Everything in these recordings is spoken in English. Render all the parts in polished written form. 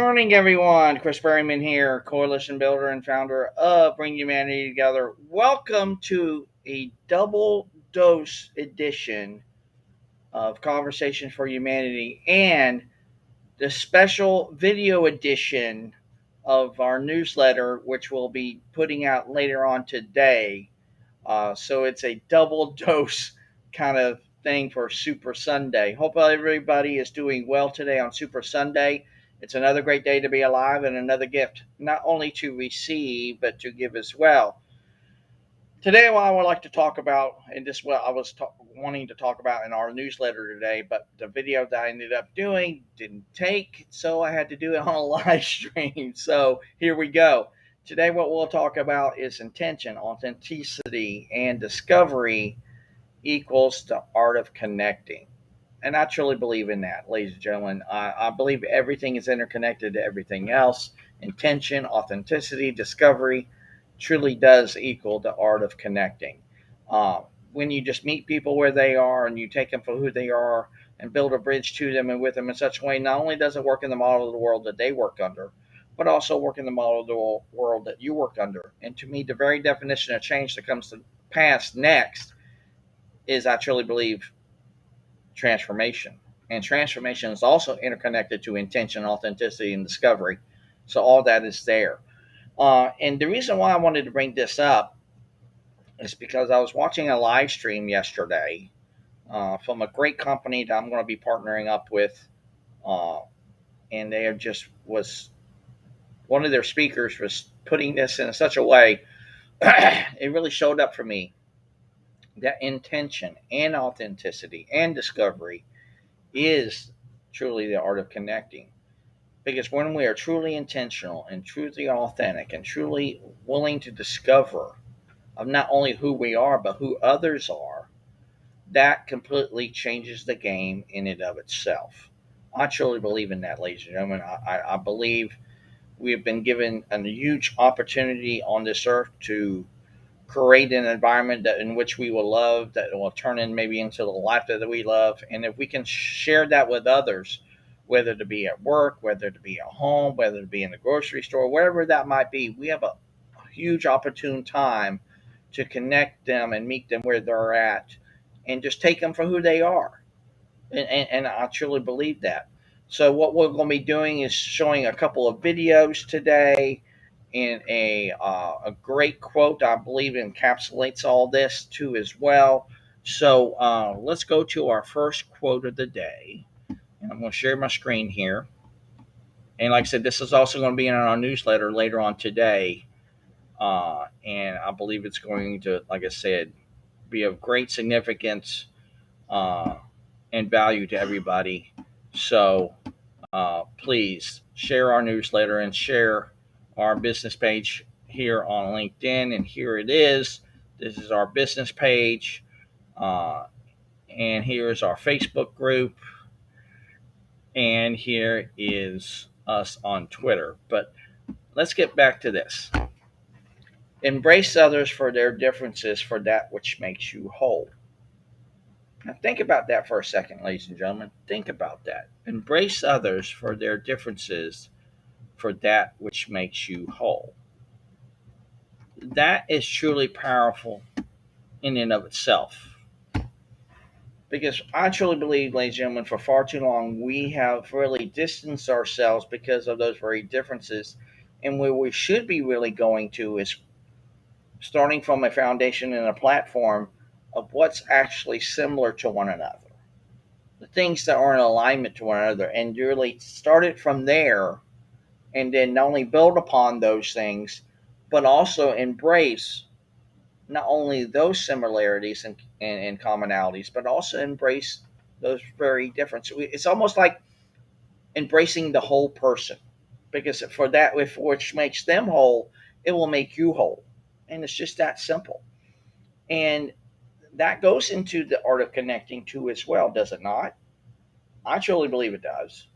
morning, everyone. Chris Berryman here, coalition builder and founder of Bring Humanity Together. Welcome to a double dose edition of Conversation for Humanity and the special video edition of our newsletter, which we'll be putting out later on today. So it's a double dose kind of thing for Super Sunday. Hope everybody is doing well today on Super Sunday. It's another great day to be alive and another gift, not only to receive, but to give as well. Today, what I would like to talk about, and this is what I was wanting to talk about in our newsletter today, but the video that I ended up doing didn't take, so I had to do it on a live stream. So here we go. Today, what we'll talk about is intention, authenticity, and discovery equals the art of connecting. And I truly believe in that, ladies and gentlemen. I believe everything is interconnected to everything else. Intention, authenticity, discovery truly does equal the art of connecting. Uh, when you just meet people where they are and you take them for who they are and build a bridge to them and with them in such a way, not only does it work in the model of the world that they work under, but also work in the model of the world that you work under. And to me, the very definition of change that comes to pass next is, I truly believe, transformation. And transformation is also interconnected to intention, authenticity, and discovery. So all that is there. And the reason why I wanted to bring this up is because I was watching a live stream yesterday from a great company that I'm going to be partnering up with. Uh, and they just was one of their speakers was putting this in such a way it really showed up for me that intention and authenticity and discovery is truly the art of connecting. Because when we are truly intentional and truly authentic and truly willing to discover of not only who we are, but who others are, that completely changes the game in and of itself. I truly believe in that, ladies and gentlemen. I believe we have been given a huge opportunity on this earth to create an environment that in which we will love, that will turn in maybe into the life that we love. And if we can share that with others, whether to be at work, whether to be at home, whether to be in the grocery store, wherever that might be, we have a huge opportune time to connect them and meet them where they're at and just take them for who they are. And I truly believe that. So what we're going to be doing is showing a couple of videos today and a great quote I believe encapsulates all this too as well. So let's go to our first quote of the day, and I'm going to share my screen here. And like I said, this is also going to be in our newsletter later on today, and I believe it's going to, like I said, be of great significance uh, and value to everybody. So please share our newsletter and share our business page here on LinkedIn. And here it is. This is our business page. Uh, and here is our Facebook group. And here is us on Twitter. But let's get back to this. Embrace others for their differences for that which makes you whole. Now, think about that for a second, ladies and gentlemen. Think about that. Embrace others for their differences for that which makes you whole. That is truly powerful in and of itself. Because I truly believe, ladies and gentlemen, for far too long, we have really distanced ourselves because of those very differences. And where we should be really going to is starting from a foundation and a platform of what's actually similar to one another. The things that are in alignment to one another, and really start it from there, and then not only build upon those things, but also embrace not only those similarities and commonalities, but also embrace those very differences. It's almost like embracing the whole person, because for that, if which makes them whole, it will make you whole, and it's just that simple. And that goes into the art of connecting too, as well, does it not? I truly believe it does,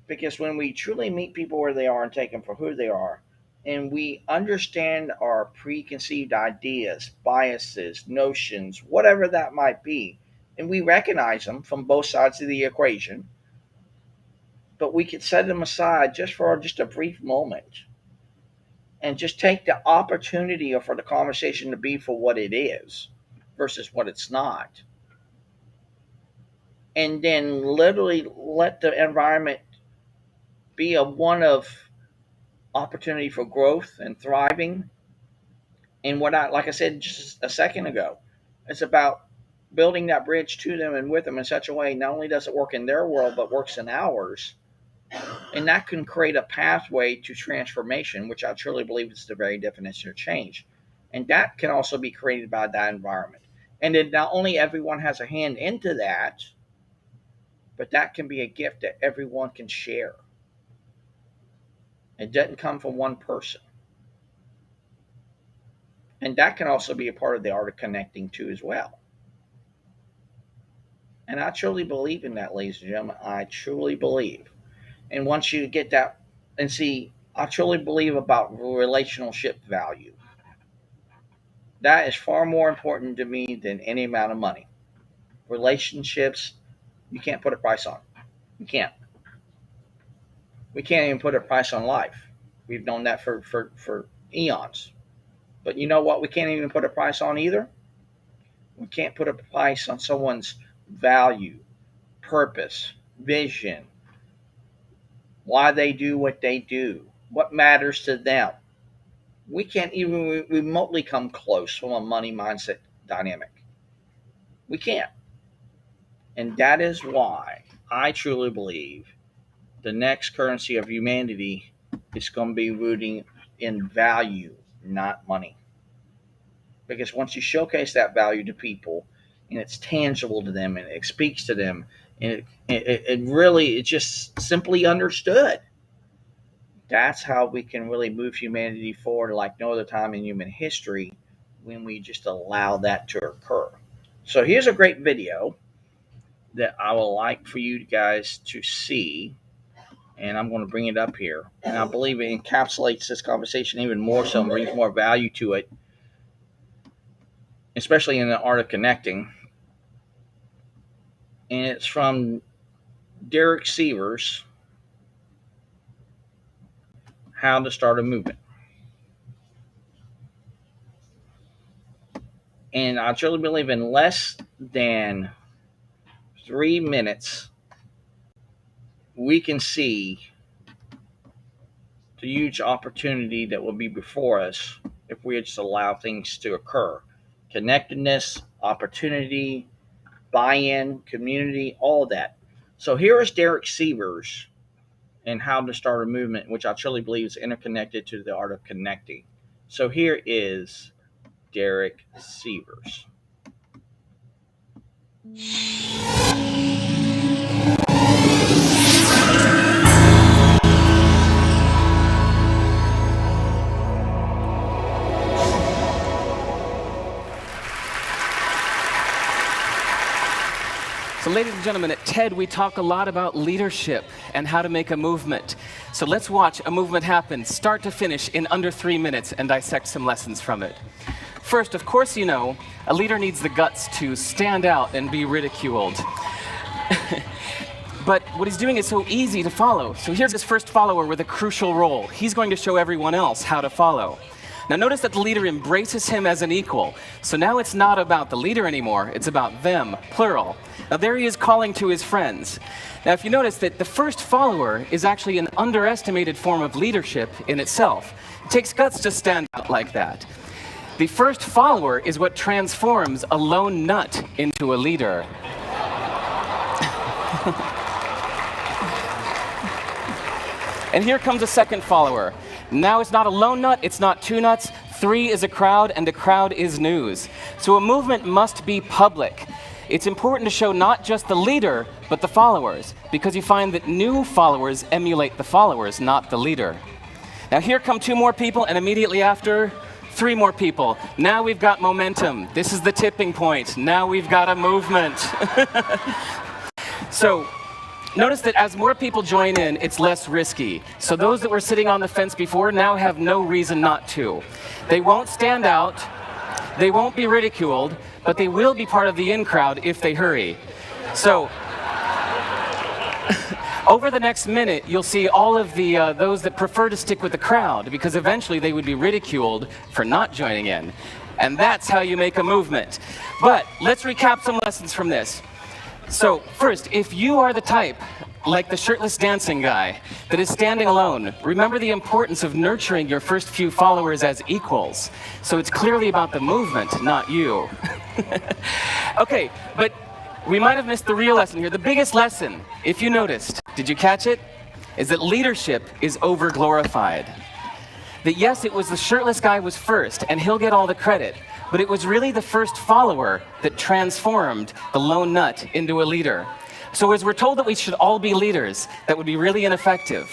because when we truly meet people where they are and take them for who they are, and we understand our preconceived ideas, biases, notions, whatever that might be, and we recognize them from both sides of the equation, but we could set them aside just for just a brief moment and just take the opportunity for the conversation to be for what it is versus what it's not. And then literally let the environment be a one of opportunity for growth and thriving. And like I said just a second ago, it's about building that bridge to them and with them in such a way not only does it work in their world, but works in ours. And that can create a pathway to transformation, which I truly believe is the very definition of change. And that can also be created by that environment. And then not only everyone has a hand into that, but that can be a gift that everyone can share. It doesn't come from one person. And that can also be a part of the art of connecting too as well. And I truly believe in that, ladies and gentlemen. I truly believe. And once you get that, and see, I truly believe about relationship value. That is far more important to me than any amount of money. Relationships, you can't put a price on. You can't. We can't even put a price on life. We've known that for eons. But you know what we can't even put a price on either? We can't put a price on someone's value, purpose, vision, why they do what they do, what matters to them. We can't even remotely come close from a money mindset dynamic. We can't. And that is why I truly believe the next currency of humanity is going to be rooting in value, not money. Because once you showcase that value to people and it's tangible to them and it speaks to them and it really, it's just simply understood. That's how we can really move humanity forward like no other time in human history, when we just allow that to occur. So here's a great video that I would like for you guys to see, and I'm going to bring it up here. And I believe it encapsulates this conversation even more so and brings more value to it, especially in the art of connecting. And it's from Derek Sivers, How to Start a Movement. And I truly believe in less than 3 minutes, we can see the huge opportunity that will be before us if we just allow things to occur. Connectedness, opportunity, buy-in, community, all of that. So here is Derek Sivers and How to Start a Movement, which I truly believe is interconnected to the art of connecting. So here is Derek Sivers. So ladies and gentlemen, at TED we talk a lot about leadership and how to make a movement. So let's watch a movement happen, start to finish, in under 3 minutes and dissect some lessons from it. First, of course you know, a leader needs the guts to stand out and be ridiculed. But what he's doing is so easy to follow. So here's his first follower with a crucial role. He's going to show everyone else how to follow. Now notice that the leader embraces him as an equal. So now it's not about the leader anymore, it's about them, plural. Now there he is calling to his friends. Now if you notice that the first follower is actually an underestimated form of leadership in itself. It takes guts to stand out like that. The first follower is what transforms a lone nut into a leader. And here comes a second follower. Now it's not a lone nut, it's not two nuts, 3 is a crowd, and the crowd is news. So a movement must be public. It's important to show not just the leader, but the followers, because you find that new followers emulate the followers, not the leader. Now here come 2 more people, and immediately after, 3 more people. Now we've got momentum. This is the tipping point. Now we've got a movement. So notice that as more people join in, it's less risky. So those that were sitting on the fence before now have no reason not to. They won't stand out, they won't be ridiculed, but they will be part of the in crowd if they hurry. So Over the next minute, you'll see all of the those that prefer to stick with the crowd, because eventually they would be ridiculed for not joining in. And that's how you make a movement. But let's recap some lessons from this. So first, if you are the type, like the shirtless dancing guy, that is standing alone, remember the importance of nurturing your first few followers as equals. So it's clearly about the movement, not you. Okay, but we might have missed the real lesson here. The biggest lesson, if you noticed, did you catch it? Is that leadership is over-glorified. That yes, it was the shirtless guy was first, and he'll get all the credit, but it was really the first follower that transformed the lone nut into a leader. So as we're told that we should all be leaders, that would be really ineffective.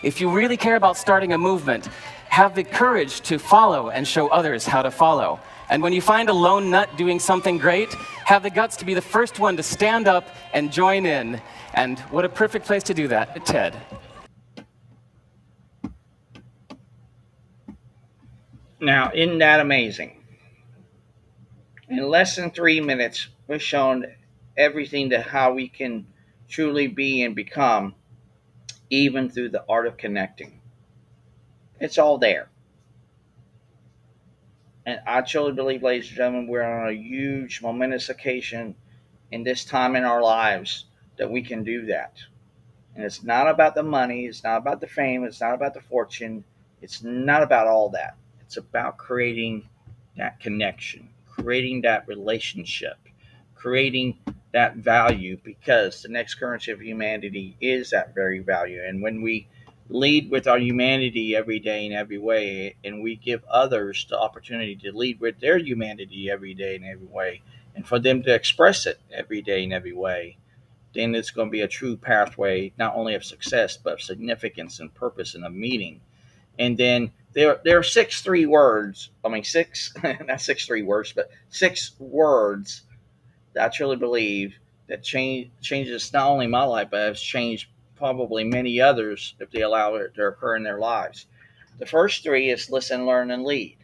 If you really care about starting a movement, have the courage to follow and show others how to follow. And when you find a lone nut doing something great, have the guts to be the first one to stand up and join in. And what a perfect place to do that, TED. Now, isn't that amazing? In less than 3 minutes, we've shown everything to how we can truly be and become, even through the art of connecting. It's all there. And I truly believe, ladies and gentlemen, we're on a huge, momentous occasion in this time in our lives that we can do that. And it's not about the money, it's not about the fame, it's not about the fortune, it's not about all that. It's about creating that connection, creating that relationship, creating that value, because the next currency of humanity is that very value. And when we lead with our humanity every day in every way, and we give others the opportunity to lead with their humanity every day in every way, and for them to express it every day in every way, then it's going to be a true pathway, not only of success, but of significance and purpose and of meaning. And then there are six, not 6 3 words, but 6 words that I truly believe that changes not only my life, but has changed probably many others if they allow it to occur in their lives. The first three is listen, learn, and lead.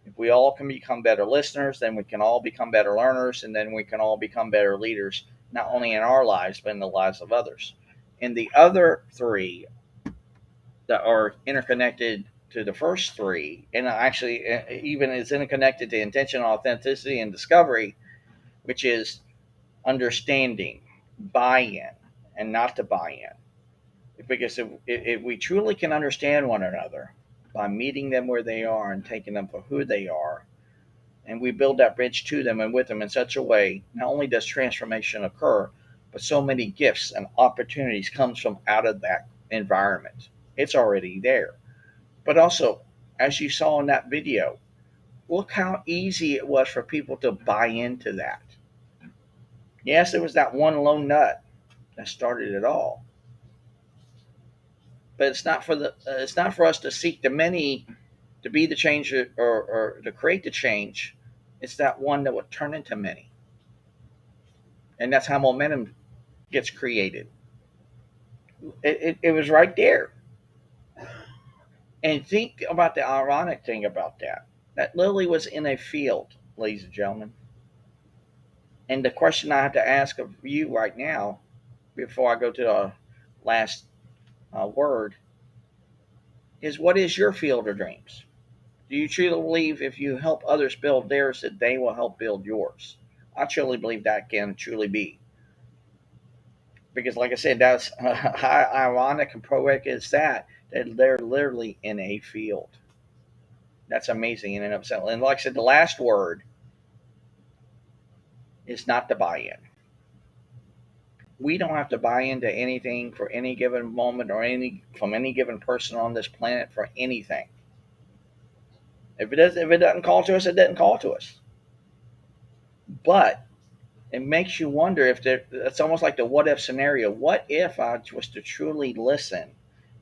If we all can become better listeners, then we can all become better learners, and then we can all become better leaders, not only in our lives, but in the lives of others. And the other three that are interconnected to the first three, and actually even is interconnected to intention, authenticity, and discovery, which is understanding, buy-in, and not to buy in. Because if we truly can understand one another by meeting them where they are and taking them for who they are, and we build that bridge to them and with them in such a way, not only does transformation occur, but so many gifts and opportunities comes from out of that environment. It's already there. But also, as you saw in that video, look how easy it was for people to buy into that. Yes, it was that one lone nut that started it all. But it's not for us to seek the many to be the change, or to create the change. It's that one that would turn into many. And that's how momentum gets created. It was right there. And think about the ironic thing about that. That Lily was in a field, ladies and gentlemen. And the question I have to ask of you right now, before I go to the last word, is what is your field of dreams? Do you truly believe if you help others build theirs, that they will help build yours? I truly believe that can truly be. Because, like I said, that's how ironic and poetic is that they're literally in a field. That's amazing in and of itself. And like I said, the last word is not to buy in. We don't have to buy into anything for any given moment, or from any given person on this planet for anything. If it doesn't call to us, it doesn't call to us. But it makes you wonder if it's almost like the what if scenario. What if I was to truly listen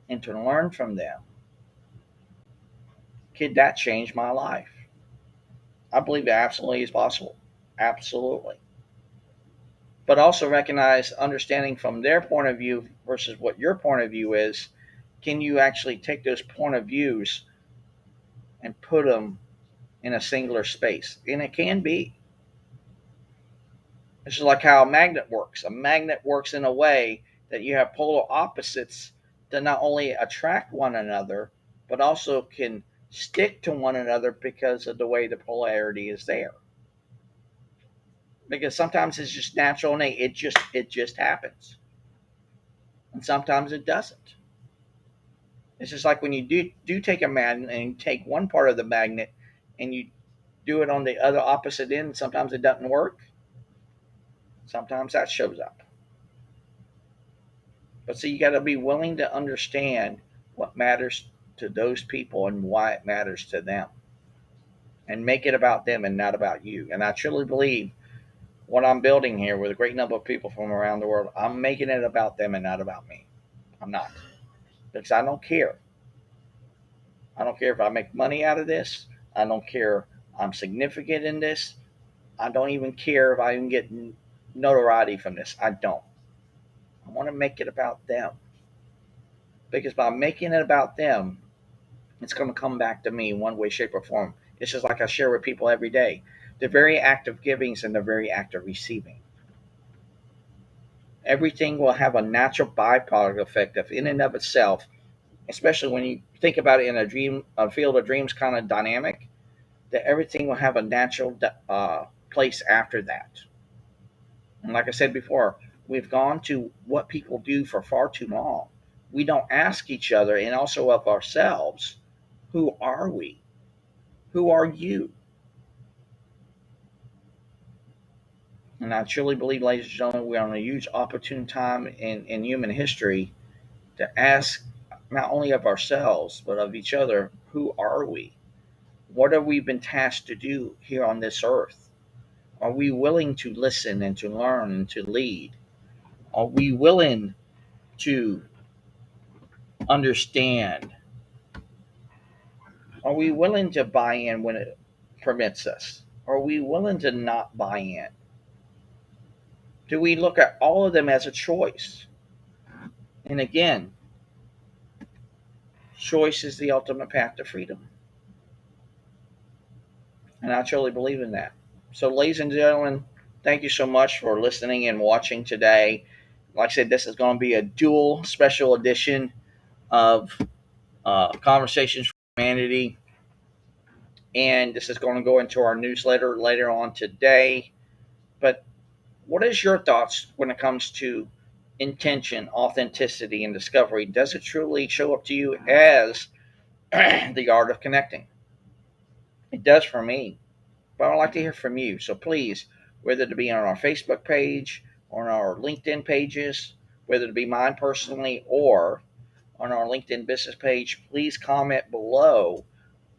and to learn from them? Could that change my life? I believe it absolutely is possible. Absolutely. But also recognize, understanding from their point of view versus what your point of view is, can you actually take those point of views and put them in a singular space? And it can be. This is like how a magnet works. A magnet works in a way that you have polar opposites that not only attract one another, but also can stick to one another because of the way the polarity is there. Because sometimes it's just natural and it just happens, and sometimes it doesn't. It's just like when you do take a magnet and you take one part of the magnet and you do it on the other opposite end. Sometimes it doesn't work. Sometimes that shows up. But see, you got to be willing to understand what matters to those people and why it matters to them, and make it about them and not about you. And I truly believe what I'm building here with a great number of people from around the world, I'm making it about them and not about me. I'm not, because I don't care. I don't care if I make money out of this. I don't care if I'm significant in this. I don't even care if I even get notoriety from this. I don't. I want to make it about them. Because by making it about them, it's going to come back to me in one way, shape, or form. It's just like I share with people every day. The very act of giving and the very act of receiving. Everything will have a natural byproduct effect of in and of itself, especially when you think about it in a field of dreams kind of dynamic, that everything will have a natural place after that. And like I said before, we've gone to what people do for far too long. We don't ask each other and also of ourselves, who are we? Who are you? And I truly believe, ladies and gentlemen, we're on a huge opportune time in human history to ask not only of ourselves, but of each other, who are we? What have we been tasked to do here on this earth? Are we willing to listen and to learn and to lead? Are we willing to understand? Are we willing to buy in when it permits us? Are we willing to not buy in? Do we look at all of them as a choice? And again, choice is the ultimate path to freedom. And I truly believe in that. So, ladies and gentlemen, thank you so much for listening and watching today. Like I said, this is going to be a dual special edition of Conversations for Humanity. And this is going to go into our newsletter later on today. But what is your thoughts when it comes to intention, authenticity, and discovery? Does it truly show up to you as the art of connecting? It does for me. But I'd like to hear from you. So please, whether it be on our Facebook page, on our LinkedIn pages, whether it be mine personally or on our LinkedIn business page, please comment below.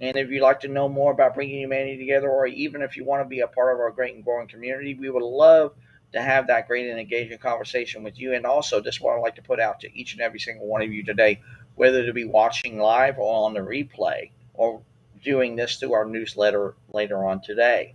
And if you'd like to know more about bringing humanity together, or even if you want to be a part of our great and growing community, we would love to have that great and engaging conversation with you. And also, this is what I'd like to put out to each and every single one of you today, whether to be watching live or on the replay, or doing this through our newsletter later on today.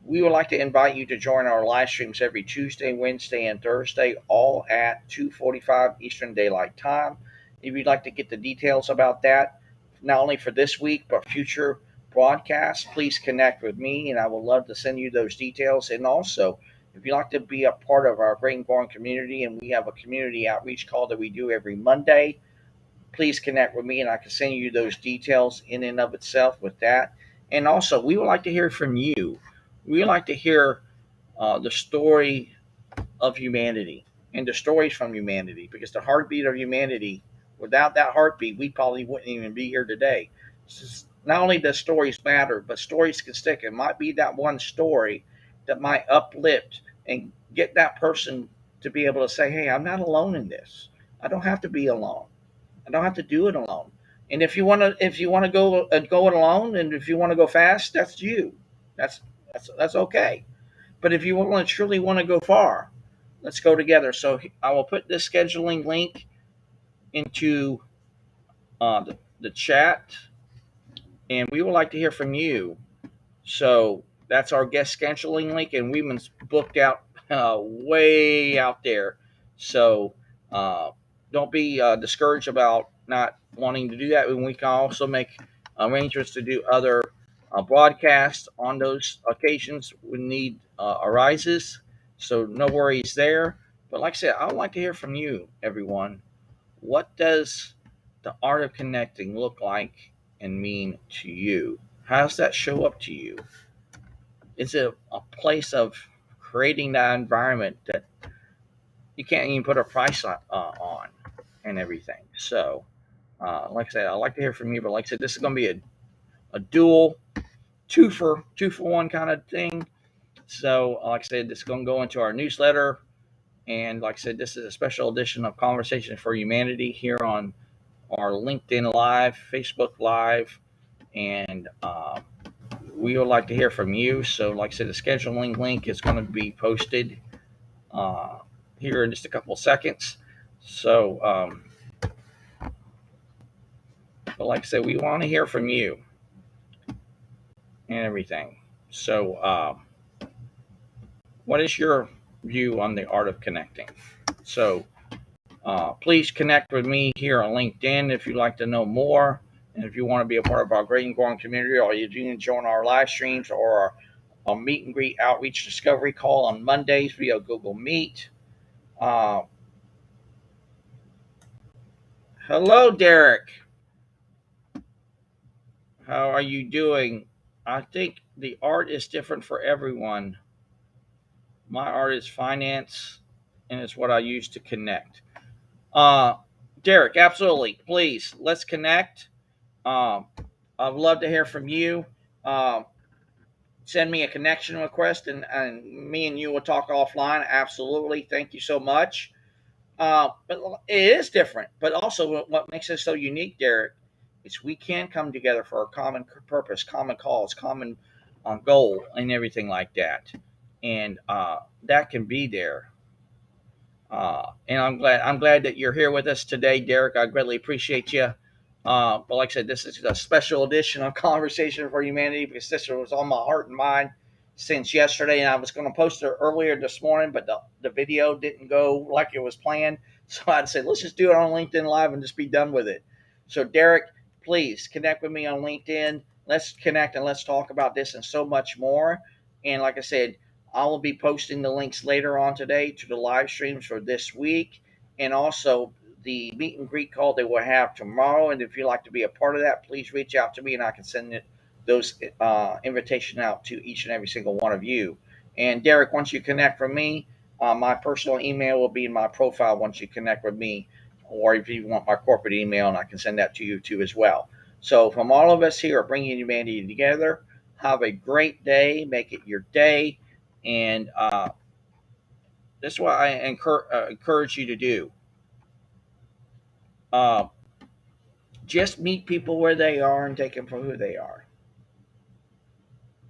We would like to invite you to join our live streams every Tuesday, Wednesday, and Thursday, all at 2:45 Eastern Daylight Time. If you'd like to get the details about that, not only for this week, but future broadcasts, please connect with me, and I would love to send you those details. And also, if you'd like to be a part of our great and growing community, and we have a community outreach call that we do every Monday, please connect with me, and I can send you those details in and of itself with that. And also, we would like to hear from you. We like to hear the story of humanity and the stories from humanity, because the heartbeat of humanity, without that heartbeat, we probably wouldn't even be here today. Not only does stories matter, but stories can stick. It might be that one story that might uplift and get that person to be able to say, hey, I'm not alone in this. I don't have to be alone. I don't have to do it alone. And if you want to go it alone, and if you want to go fast, that's you. That's that's okay. But if you want to truly want to go far, let's go together. So I will put this scheduling link into the chat, and we would like to hear from you. So that's our guest scheduling link, and we've been booked out way out there. So don't be discouraged about not wanting to do that. And we can also make arrangements to do other broadcasts on those occasions when need arises. So no worries there. But like I said, I would like to hear from you, everyone. What does the art of connecting look like and mean to you? How does that show up to you? Is it a place of creating that environment that you can't even put a price on and everything? So, like I said, I'd like to hear from you. But like I said, this is going to be a dual two for one kind of thing. So, like I said, this is going to go into our newsletter. And like I said, this is a special edition of Conversation for Humanity here on our LinkedIn Live, Facebook Live, and we would like to hear from you. So, like I said, the scheduling link is going to be posted uh, here in just a couple of seconds. So, but like I said, we want to hear from you and everything. So, what is your view on the art of connecting? So, please connect with me here on LinkedIn if you'd like to know more. And if you want to be a part of our great and growing community, or you can join our live streams or our meet and greet outreach discovery call on Mondays via Google Meet. Uh, Hello, Derek. How are you doing? I think the art is different for everyone. My art is finance, and it's what I use to connect. Uh, Derek, absolutely. Please, let's connect. Um, I'd love to hear from you. Um, Send me a connection request, and me and you will talk offline. Absolutely. Thank you so much. But it is different. But also, what makes us so unique, Derek, is we can come together for a common purpose, common cause, common goal, and everything like that. And that can be there. And I'm glad that you're here with us today, Derek. I greatly appreciate you. But like I said, this is a special edition of Conversation for Humanity because this was on my heart and mind since yesterday, and I was going to post it earlier this morning, but the video didn't go like it was planned. So I'd say let's just do it on LinkedIn Live and just be done with it. So Derek, please connect with me on LinkedIn. Let's connect and let's talk about this and so much more. And like I said, I will be posting the links later on today to the live streams for this week and also the meet and greet call they will have tomorrow. And if you'd like to be a part of that, please reach out to me and I can send those invitation out to each and every single one of you. And Derek, once you connect with me, my personal email will be in my profile once you connect with me, or if you want my corporate email, and I can send that to you too as well. So from all of us here at Bringing Humanity Together, have a great day. Make it your day. And this is what I encourage you to do. Uh, just meet people where they are and take them for who they are.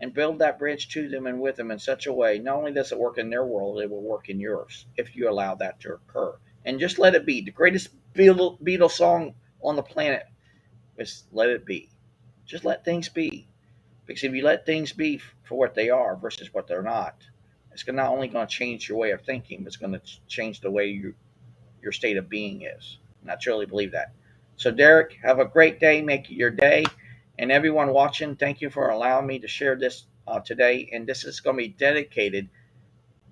And build that bridge to them and with them in such a way, not only does it work in their world, it will work in yours if you allow that to occur. And just let it be. The greatest Beatles song on the planet is Let It Be. Just let things be. Because if you let things be for what they are versus what they're not, it's not only going to change your way of thinking, but it's going to change the way your state of being is. And I truly believe that. So, Derek, have a great day. Make it your day. And everyone watching, thank you for allowing me to share this today. And this is going to be dedicated,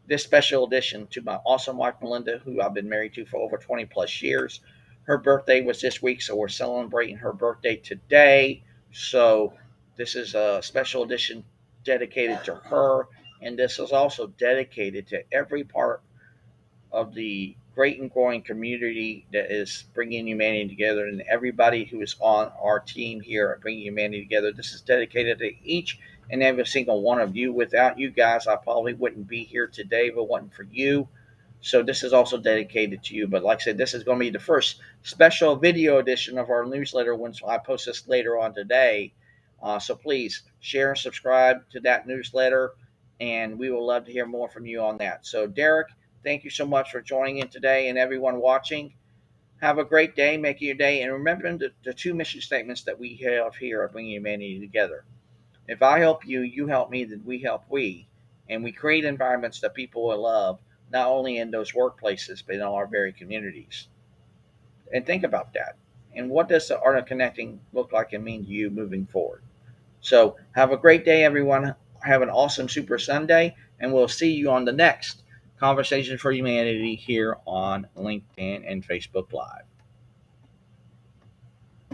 this special edition, to my awesome wife, Melinda, who I've been married to for over 20 plus years. Her birthday was this week, so we're celebrating her birthday today. So, this is a special edition dedicated to her. And this is also dedicated to every part of the great and growing community that is bringing humanity together, and everybody who is on our team here at Bringing Humanity Together. This is dedicated to each and every single one of you. Without you guys, I probably wouldn't be here today if it wasn't for you. So this is also dedicated to you. But like I said, this is going to be the first special video edition of our newsletter once I post this later on today. So please share and subscribe to that newsletter, and we will love to hear more from you on that. So Derek, thank you so much for joining in today, and everyone watching. Have a great day. Make it your day. And remember the two mission statements that we have here at Bringing Humanity Together. If I help you, you help me, then we help we. And we create environments that people will love, not only in those workplaces, but in all our very communities. And think about that. And what does the art of connecting look like and mean to you moving forward? So have a great day, everyone. Have an awesome Super Sunday, and we'll see you on the next Conversations for Humanity here on LinkedIn and Facebook Live.